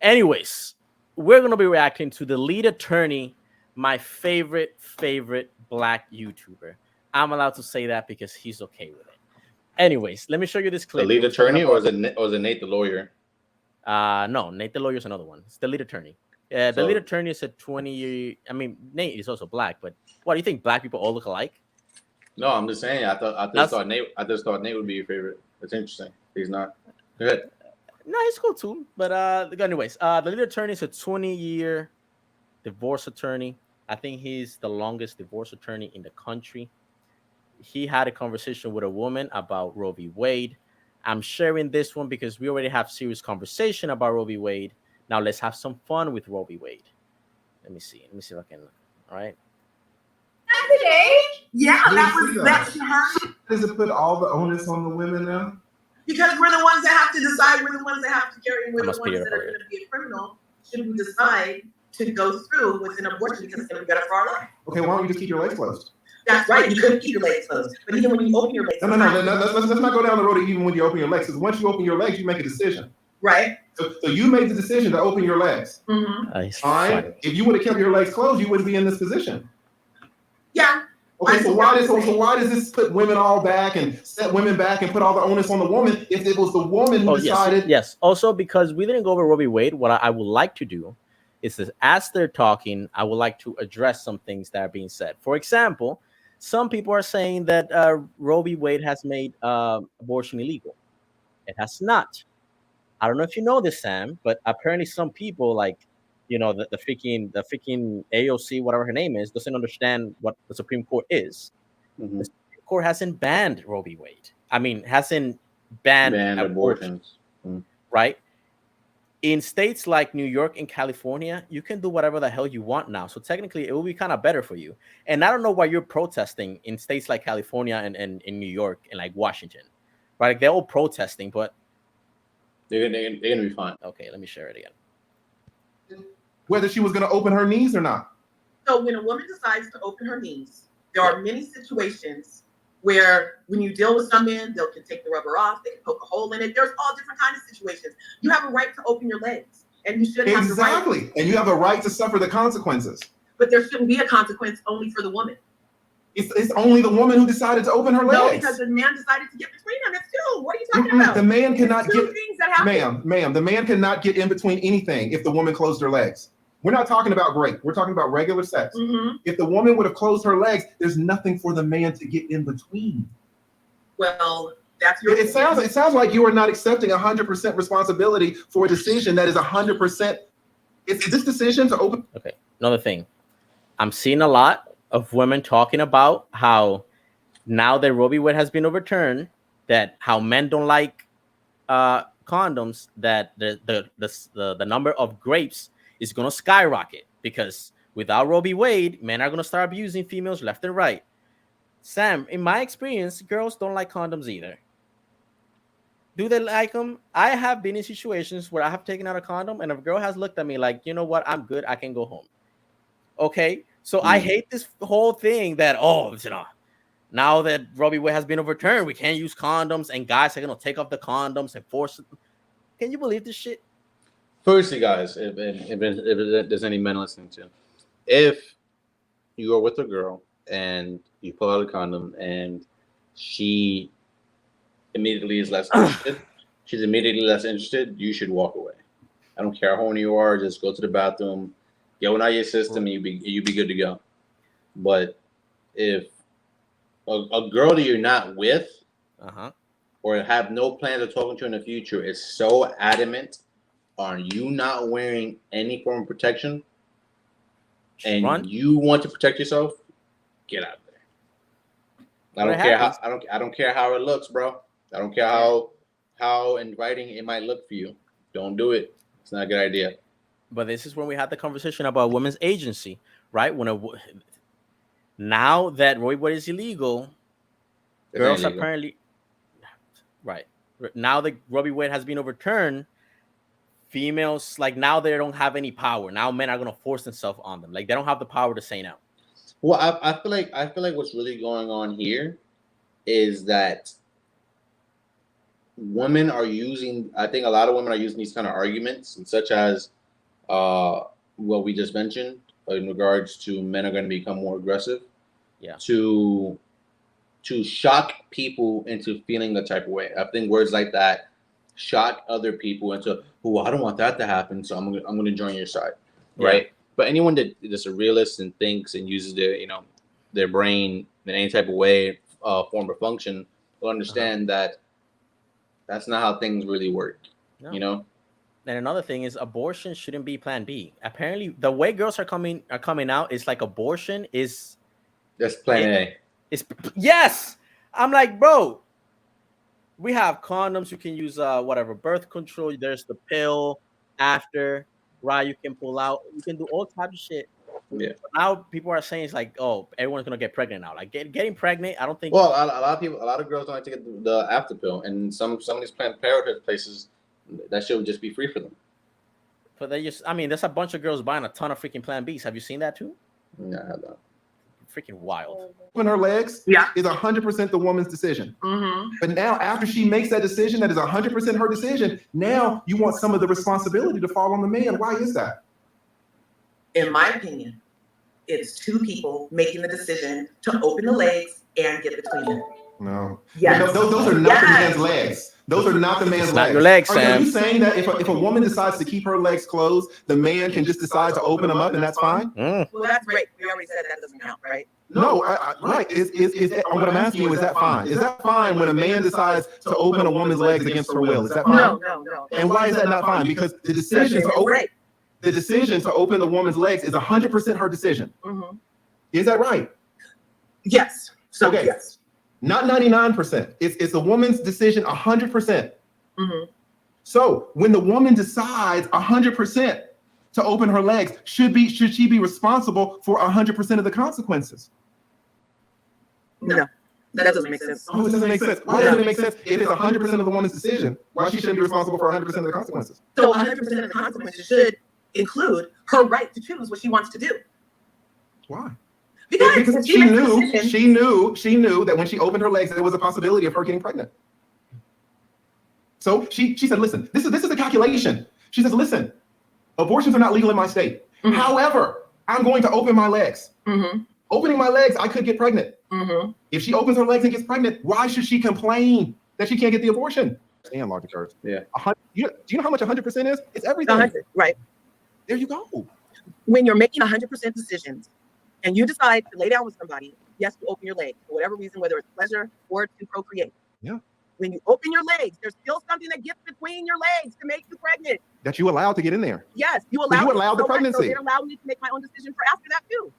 Anyways, we're gonna be reacting to the lead attorney, my favorite black YouTuber. I'm allowed to say that because he's okay with it. Anyways, let me show you this The clip. lead attorney, or is it Nate the lawyer? No, Nate the lawyer is another one. It's the lead attorney. The lead attorney is a 20-year. I mean, Nate is also black, but what do you think? Black people all look alike? No, I'm just saying. I just thought Nate would be your favorite. It's interesting. He's not. Good. No, he's cool too. But anyways, the lead attorney is a 20-year divorce attorney. I think he's the longest divorce attorney in the country. He had a conversation with a woman about Roe v. Wade. I'm sharing this one because we already have serious conversation about Roe v. Wade. Now let's have some fun with Roe v. Wade. Let me see if I can. All right. Today, yeah, that's her. Does it put all the onus on the women now? Because we're the ones that have to decide. We're the ones that have to carry. We're the ones that are going to be a criminal. Should we decide to go through with an abortion because it's going to be better for our life? Okay, why don't you just keep your legs closed? That's right. You couldn't keep your legs closed, but even when you open your legs, no. Let's not go down the road even when you open your legs. Because once you open your legs, you make a decision. Right. So you made the decision to open your legs. Mm-hmm. Fine. If you would have kept your legs closed, you wouldn't be in this position. Yeah. Okay, so why does this put women all back and set women back and put all the onus on the woman if it was the woman who decided? Yes. Also, because we didn't go over Roe v. Wade, what I would like to do is that as they're talking, I would like to address some things that are being said. For example, some people are saying that Roe v. Wade has made abortion illegal. It has not. I don't know if you know this, Sam, but apparently some people, like, you know, the freaking AOC, whatever her name is, doesn't understand what the Supreme Court is. Mm-hmm. The Supreme Court hasn't banned Roe v. Wade. I mean, hasn't banned abortions. Mm-hmm. Right? In states like New York and California, you can do whatever the hell you want now. So technically, it will be kind of better for you. And I don't know why you're protesting in states like California and in New York and like Washington. Right? Like, they're all protesting, but they're gonna be fine. Okay, let me share it again. Whether she was going to open her knees or not. So when a woman decides to open her knees, there are many situations where when you deal with some men, they can take the rubber off, they can poke a hole in it. There's all different kinds of situations. You have a right to open your legs, and you should have the right. Exactly, and you have a right to suffer the consequences. But there shouldn't be a consequence only for the woman. It's only the woman who decided to open her legs. No, because the man decided to get between them. That's two. What are you talking about? The man cannot get things that happen. Ma'am, the man cannot get in between anything if the woman closed her legs. We're not talking about rape. We're talking about regular sex. Mm-hmm. If the woman would have closed her legs, there's nothing for the man to get in between. Well, that's your. It sounds like you are not accepting 100% responsibility for a decision that is 100%. Is this decision to open? Okay, another thing. I'm seeing a lot of women talking about how now that Roe v. Wade has been overturned, that how men don't like condoms, that the number of rapes is going to skyrocket because without Roe v. Wade, men are going to start abusing females left and right. Sam, in my experience, girls don't like condoms either. Do they like them? I have been in situations where I have taken out a condom and a girl has looked at me like, you know what, I'm good, I can go home. Okay, so I hate this whole thing that, now that Roe v. Wade has been overturned, we can't use condoms and guys are going to take off the condoms and force it. Can you believe this shit? Firstly, guys, if there's any men listening to, if you are with a girl and you pull out a condom and she immediately is less interested, you should walk away. I don't care how horny you are, just go to the bathroom, get one out of your system, and you be good to go. But if a girl that you're not with or have no plans of talking to in the future is so adamant on you not wearing any form of protection and you want to protect yourself, get out of there. I don't care how it looks, bro. I don't care how inviting it might look for you. Don't do it. It's not a good idea. But this is when we had the conversation about women's agency, right? Now that Roe v. Wade is illegal, girls apparently, right? Now that Roe v. Wade has been overturned, females, like, now they don't have any power. Now men are going to force themselves on them. Like, they don't have the power to say no. Well, I feel like what's really going on here is that women are using. I think a lot of women are using these kind of arguments, such as what we just mentioned in regards to men are going to become more aggressive. Yeah. To shock people into feeling a type of way. I think words like that shock other people into, oh, I don't want that to happen, so I'm gonna join your side, right? Yeah. But anyone that's a realist and thinks and uses their brain in any type of way, form or function, will understand that that's not how things really work. No. You know. And another thing is abortion shouldn't be plan B. Apparently, the way girls are coming out is like abortion is. That's plan A. It's yes. I'm like, bro. We have condoms. You can use whatever birth control. There's the pill after, right? You can pull out. You can do all types of shit. Yeah. But now people are saying it's like, oh, everyone's gonna get pregnant now. Like getting pregnant, I don't think. Well, a lot of girls don't like to get the after pill, and some of these Planned Parenthood places, that shit would just be free for them. But there's a bunch of girls buying a ton of freaking Plan Bs. Have you seen that too? Yeah, I don't. Freaking wild. Open her legs Yeah. is 100% the woman's decision. Mm-hmm. But now, after she makes that decision, that is 100% her decision. Now you want some of the responsibility to fall on the man. Why is that? In my opinion, it's two people making the decision to open the legs and get between them. No. Yes. No, those are not the man's legs. Those are not the man's It's legs. not your legs, Are Sam. you saying that if a woman decides to keep her legs closed, the man can just decide to open them up and that's fine? Mm. Well, that's great. We already said that doesn't count, right? No, right. Is what I'm asking you, is that fine? Is that fine when a man decides to open a woman's legs against her will? Is that fine? No. And why is that not fine? Because the decision to open the woman's legs is 100% her decision. Mm-hmm. Is that right? Yes. So Okay. yes. Not 99%. It's the woman's decision 100%. Mm-hmm. So when the woman decides 100% to open her legs, should she be responsible for 100% of the consequences? No, that doesn't make sense. Oh, it doesn't make sense. Why doesn't it make sense? If it's 100% of the woman's decision, why she shouldn't be responsible for 100% of the consequences? So 100% of the consequences should include her right to choose what she wants to do. Why? Because she makes the knew decision. she knew that when she opened her legs, there was a possibility of her getting pregnant. So she said, listen, this is a calculation. She says, listen, abortions are not legal in my state. Mhm. However, I'm going to open my legs. Mm-hmm. Opening my legs, I could get pregnant. Mm-hmm. If she opens her legs and gets pregnant, why should she complain that she can't get the abortion? And logic curves. Yeah. Do you know how much 100% is? It's everything. 100, right. There you go. When you're making 100% decisions and you decide to lay down with somebody, yes, you open your legs for whatever reason, whether it's pleasure or to procreate. Yeah. When you open your legs, there's still something that gets between your legs to make you pregnant. That you allowed to get in there. Yes, you So allow. you allowed the so pregnancy. it allowed me to make my own decision for after that too.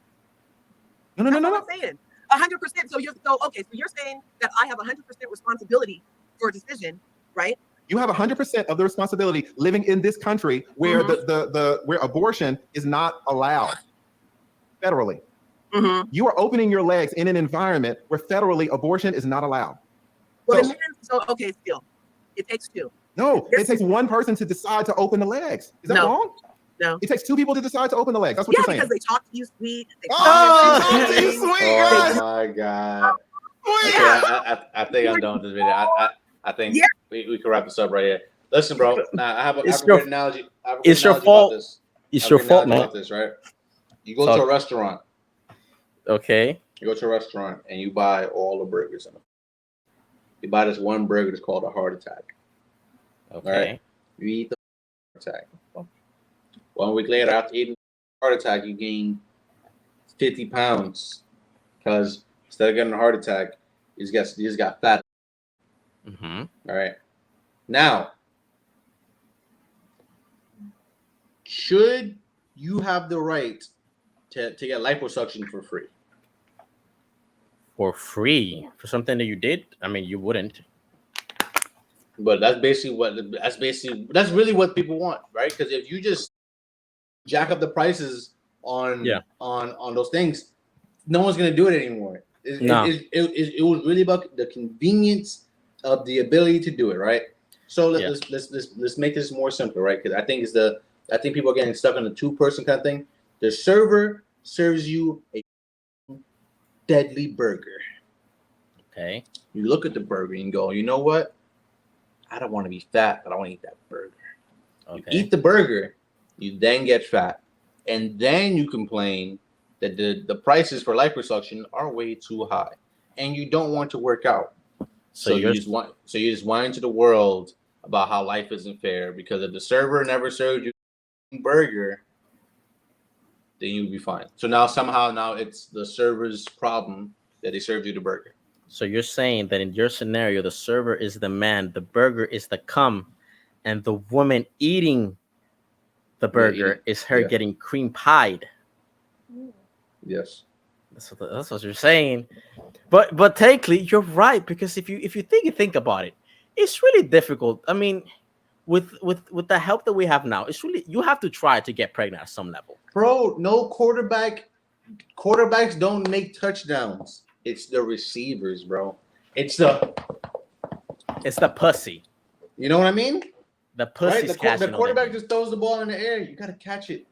No. That's what I'm saying. 100%. So you're saying that I have 100% responsibility for a decision, right? You have 100% of the responsibility living in this country where where abortion is not allowed federally. Mm-hmm. You are opening your legs in an environment where federally abortion is not allowed. Well, So- still, it takes two. No, it takes one person to decide to open the legs. Is that No. wrong? No. It takes two people to decide to open the legs. That's what Yeah, you're saying. because they talk to you sweet. They Oh, talk to you talk to you sweet. sweet, Oh guys. my god. Yeah. I think I'm done with this video. I think Yeah. we can wrap this up right here. Listen, bro. I have a It's great your- analogy. I have a it's great your analogy fault. about this. It's I have your a great fault, analogy man. about this, right? You go Talk. to a restaurant. Okay. You go to a restaurant and you buy all the burgers in it. You buy this one burger that's called a heart attack. Okay. Right. You eat the heart attack. 1 week later, after eating the heart attack, you gain 50 pounds because instead of getting a heart attack, you just got fat. Mm-hmm. All right. Now, should you have the right to get liposuction for free? For free for something that you did? I mean, you wouldn't. But that's really what people want, right? Because if you just jack up the prices on those things, no one's gonna do it anymore. It was really about the convenience of the ability to do it, right? So let's make this more simple, right? Because I think people are getting stuck on the 2-person kind of thing. The server serves you a deadly burger. Okay. You look at the burger and go, you know what? I don't want to be fat, but I want to eat that burger. You Okay. eat the burger, you then get fat, and then you complain that the prices for liposuction are way too high, and you don't want to work out. So you're You just whine to the world about how life isn't fair because if the server never served you a burger, then you'd be fine. So now it's the server's problem that they served you the burger. so you're saying that in your scenario, the server is the man, the burger is the cum, and the woman eating the Yeah, burger is her yeah. getting cream pied. Yes. That's what you're saying. But technically, you're right because if you think about it, it's really difficult. I mean, with the help that we have now, it's really you have to try to get pregnant at some level. Bro, no quarterbacks don't make touchdowns. It's the receivers, bro. It's the It's the pussy. you know what I mean? The Right? pussy's The catching on quarterback it. just throws the ball in the air. You gotta catch it.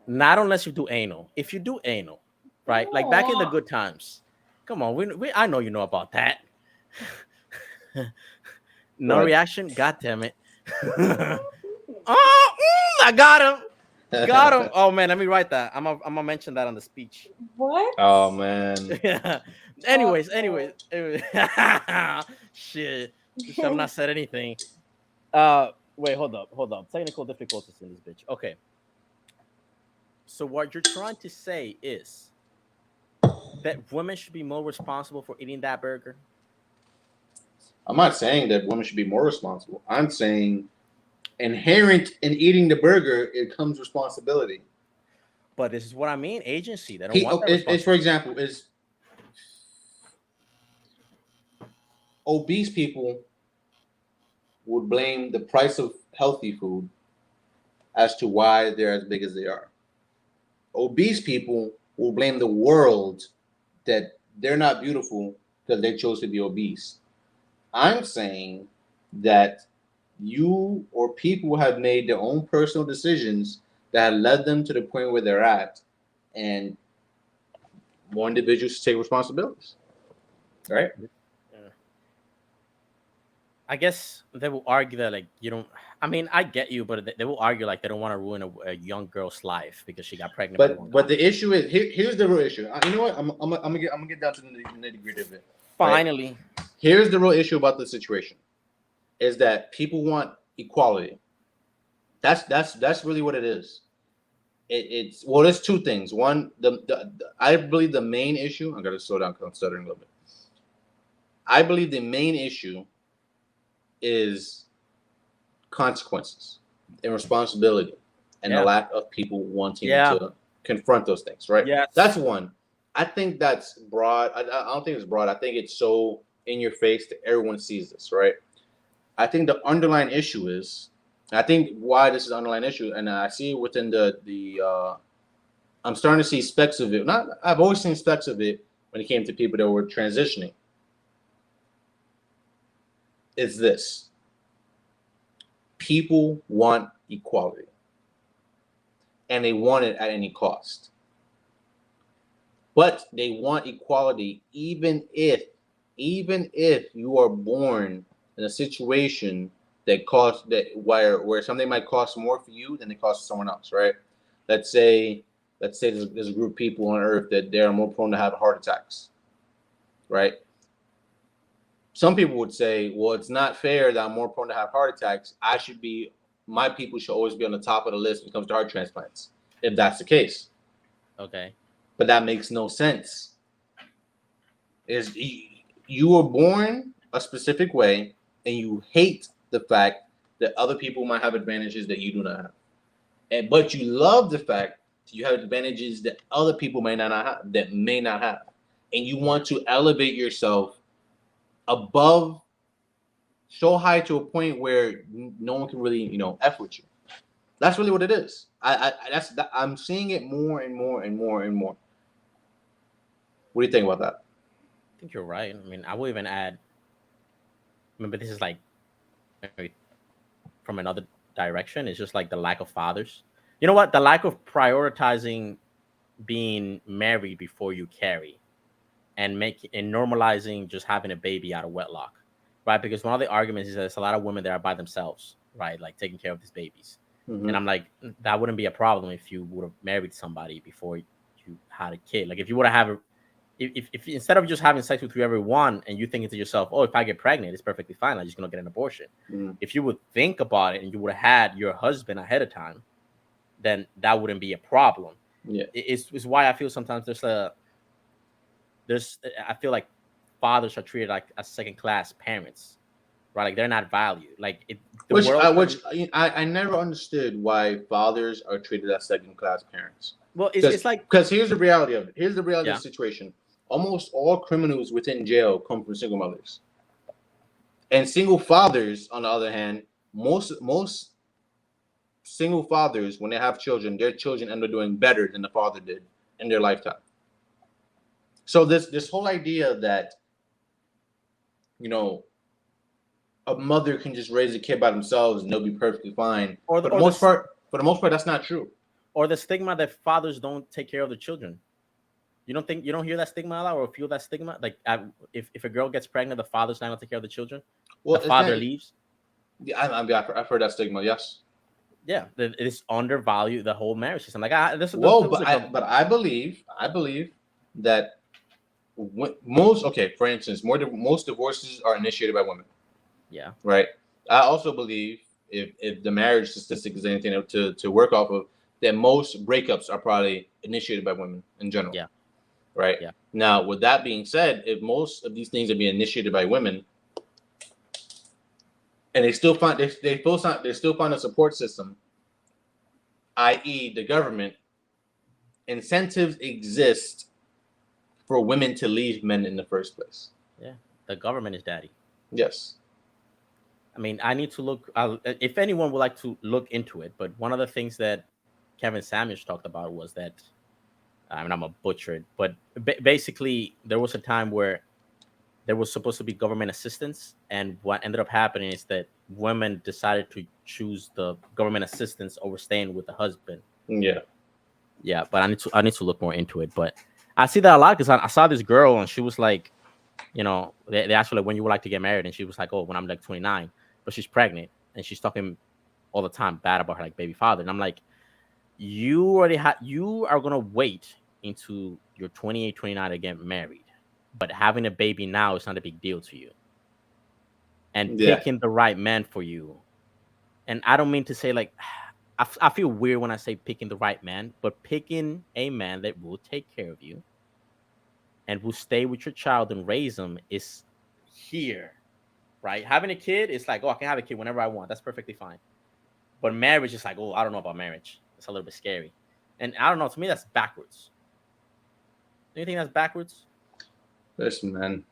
Not unless you do anal. If you do anal, right? Like back in the good times. Come on, we I know you know about that. No Right. reaction. God damn it. Oh, I got him. Got him. Oh man, let me write that. I'm gonna mention that on the speech. What? Oh man. Yeah. Anyways. Shit. I've not said anything. Wait, hold up. Technical difficulties in this bitch. Okay. So what you're trying to say is that women should be more responsible for eating that burger. I'm not saying that women should be more responsible. I'm saying inherent in eating the burger, it comes responsibility. But this is what I mean. Agency. They don't want that It's for responsibility. example, is obese people would blame the price of healthy food as to why they're as big as they are. Obese people will blame the world that they're not beautiful because they chose to be obese. I'm saying that you or people have made their own personal decisions that have led them to the point where they're at, and more individuals should take responsibilities. Right? I guess they will argue that like you don't. I mean, I get you, but they will argue like they don't want to ruin a young girl's life because she got pregnant by the wrong But guy. the issue is here's the real issue. You know what? I'm gonna get down to the nitty gritty of it. Finally, Here's the real issue about the situation: is that people want equality. That's really what it is. It's well, there's two things. One, I believe the main issue. I gotta slow down because I'm stuttering a little bit. I believe the main issue is consequences and responsibility and Yeah. the lack of people wanting Yeah. to confront those things, right? Yes. That's one. I think that's broad. I don't think it's broad. I think it's so in your face that everyone sees this, right? I think the underlying issue is, I think why this is an underlying issue, and I see it within I'm starting to see specks of it. Not, I've always seen specks of it when it came to people that were transitioning. Is this: people want equality, and they want it at any cost. But they want equality even if you are born in a situation that costs that where something might cost more for you than it costs someone else, right? Let's say there's a group of people on earth that they're more prone to have heart attacks, right? Some people would say, well, it's not fair that I'm more prone to have heart attacks. My people should always be on the top of the list when it comes to heart transplants, if that's the case. Okay. But that makes no sense. Is you were born a specific way, and you hate the fact that other people might have advantages that you do not have, but you love the fact that you have advantages that other people may not have, and you want to elevate yourself above so high to a point where no one can really f with you. That's really what it is. I'm seeing it more and more and more and more. What do you think about that? I think you're right. I mean, I will even add. Remember, this is like maybe from another direction. It's just like the lack of fathers. You know what? The lack of prioritizing being married before you carry, and normalizing just having a baby out of wedlock. right? Because one of the arguments is that there's a lot of women that are by themselves, right? Like taking care of these babies. Mhm. And I'm like, that wouldn't be a problem if you would have married somebody before you had a kid. Like if you would have if instead of just having sex with whoever you want and you thinking to yourself, oh, if I get pregnant, it's perfectly fine. I'm just gonna get an abortion. Mhm. If you would think about it and you would have had your husband ahead of time, then that wouldn't be a problem. Yeah. It's why I feel sometimes I feel like fathers are treated like as second class parents, right? Like they're not valued. Like the world. I never understood why fathers are treated as second class parents. Well, it's like Because here's the reality of it. Here's the reality Yeah. of the situation. Almost all criminals within jail come from single mothers. And single fathers, on the other hand, most single fathers, when they have children, their children end up doing better than the father did in their lifetime. So this whole idea that, you know, a mother can just raise a kid by themselves and they'll be perfectly fine. For the most part, that's not true. Or the stigma that fathers don't take care of their children. You don't hear that stigma a lot or feel that stigma? Like if a girl gets pregnant, the father's not gonna take care of the children. Well, the father leaves. Yeah, I've heard that stigma. Yes. Yeah, it is undervalued the whole marriage system. Like But I believe that for instance, most divorces are initiated by women. Yeah. Right. I also believe if the marriage statistic is anything to work off of, that most breakups are probably initiated by women in general. Yeah. Right. Yeah. Now, with that being said, if most of these things are being initiated by women, and they still find a support system, i.e., the government, incentives exist for women to leave men in the first place. Yeah, the government is daddy. Yes. I mean, I need to look. If anyone would like to look into it, but one of the things that Kevin Samuels talked about was that, I mean, I'm a butcher, but basically there was a time where there was supposed to be government assistance, and what ended up happening is that women decided to choose the government assistance over staying with the husband. Yeah. Yeah, but I need to look more into it. But I see that a lot because I saw this girl and she was like, you know, they asked her like when you would like to get married, and she was like, oh, when I'm like 29, but she's pregnant and she's talking all the time bad about her like baby father, and I'm like, you are gonna wait into your 28, 29 to get married, but having a baby now is not a big deal to you, and picking the right man for you. And I don't mean to say like I feel weird when I say picking the right man, but picking a man that will take care of you and will stay with your child and raise them is here, right? Having a kid is like, oh, I can have a kid whenever I want. That's perfectly fine. But marriage is like, oh, I don't know about marriage. It's a little bit scary. And I don't know. To me, that's backwards. Do you think that's backwards? Listen, man.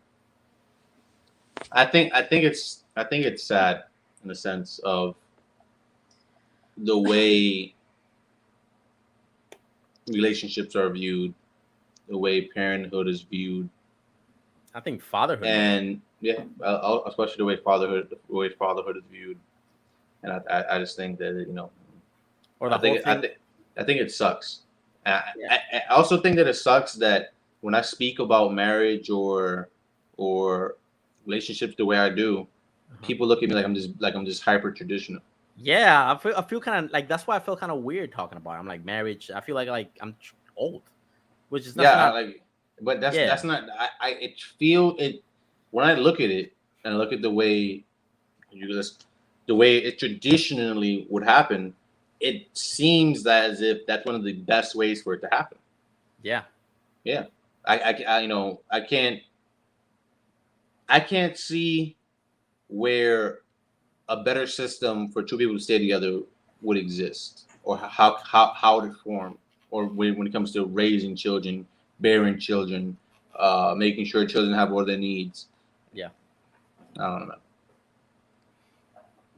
I think it's sad in the sense of the way relationships are viewed, the way parenthood is viewed. I think fatherhood, and especially the way fatherhood is viewed. And I just think that, you know, or the whole thing. I think it sucks. I also think that it sucks that when I speak about marriage or relationships the way I do, people look at me like I'm just hyper traditional. Yeah, I feel kind of like that's why I feel kind of weird talking about it. I'm like marriage. I feel like I'm old, which is not. But that's not. When I look at it and I look at the way it traditionally would happen, it seems as if that's one of the best ways for it to happen. Yeah. Yeah. I can't see where a better system for two people to stay together would exist, or how to form, or when it comes to raising children, bearing children, making sure children have all their needs. Yeah. I don't know.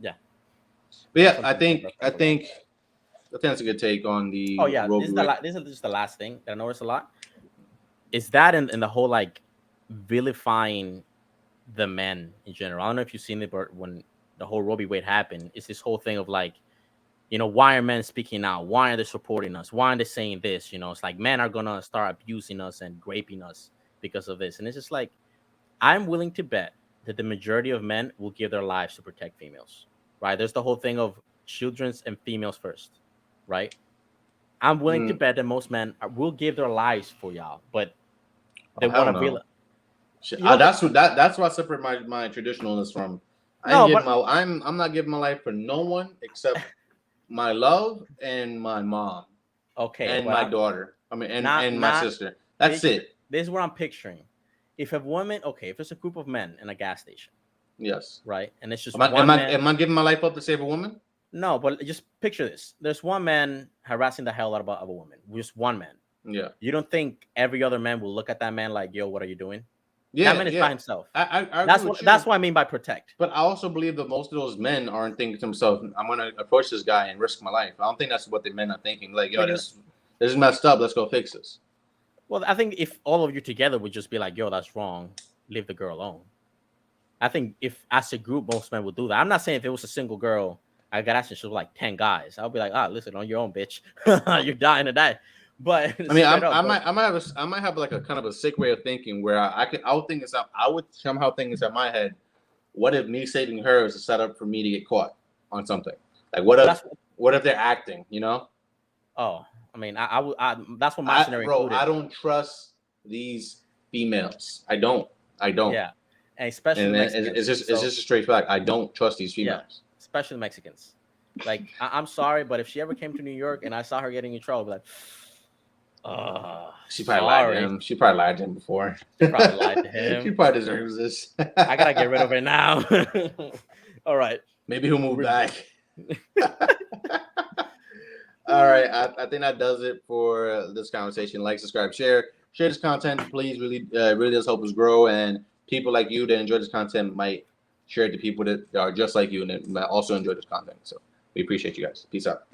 Yeah. But yeah, I think that's a good take on the. Oh yeah, this is just the last thing that I noticed a lot. Is that in the whole like vilifying the men in general? I don't know if you've seen it, but when the whole Roe v. Wade happened, it's this whole thing of like, you know, why are men speaking out? Why are they supporting us? Why are they saying this? You know, it's like men are gonna start abusing us and raping us because of this. And it's just like, I'm willing to bet that the majority of men will give their lives to protect females, right? There's the whole thing of children's and females first, right? I'm willing to bet that most men will give their lives for y'all, but they Oh, want hell to be. no. Shit, You know, that's what I separate my traditionalness from. no, but I'm not giving my life for no one except my love and my mom okay, and but my daughter. I mean, and my not sister. That's it. this is what I'm picturing. If a woman, okay, if it's a group of men in a gas station, Yes. right, and it's just Am I one man. am I giving my life up to save a woman? No, but just picture this: there's one man harassing the hell out of a woman, just one man. Yeah. You don't think every other man will look at that man like, "Yo, what are you doing?" Yeah. That man is Yeah. by himself. I That's agree what with that's you. what I mean by protect. But I also believe that most of those men aren't thinking to themselves, "I'm going to approach this guy and risk my life." I don't think that's what the men are thinking. Like, yo, this is messed up. Let's go fix this. Well, I think if all of you together would just be like, "Yo, that's wrong. Leave the girl alone." I think if as a group, most men would do that. I'm not saying if it was a single girl, I got asked, she was like 10 guys. I'll be like, listen, on your own, bitch. You're dying to die. But I mean, straight up, I might have like a kind of a sick way of thinking where I would somehow think inside my head, what if me saving her is a setup for me to get caught on something? Like, what if they're acting? You know? oh, I mean, that's what my scenario included. I don't trust these females. I don't. Yeah, and especially And Mexicans. it's just a straight fact. I don't trust these Yeah, females. especially Mexicans. Like, I'm sorry, but if she ever came to New York and I saw her getting in trouble, I'd be like, She probably lied to him. She probably lied to him before. She probably lied to him. She probably deserves this. I gotta get rid of it now. All right. Maybe he'll move back. All right. I think that does it for this conversation. Like, subscribe, share this content, please. Really does help us grow. And people like you that enjoy this content might share it to people that are just like you and that also enjoy this content. So we appreciate you guys. Peace out.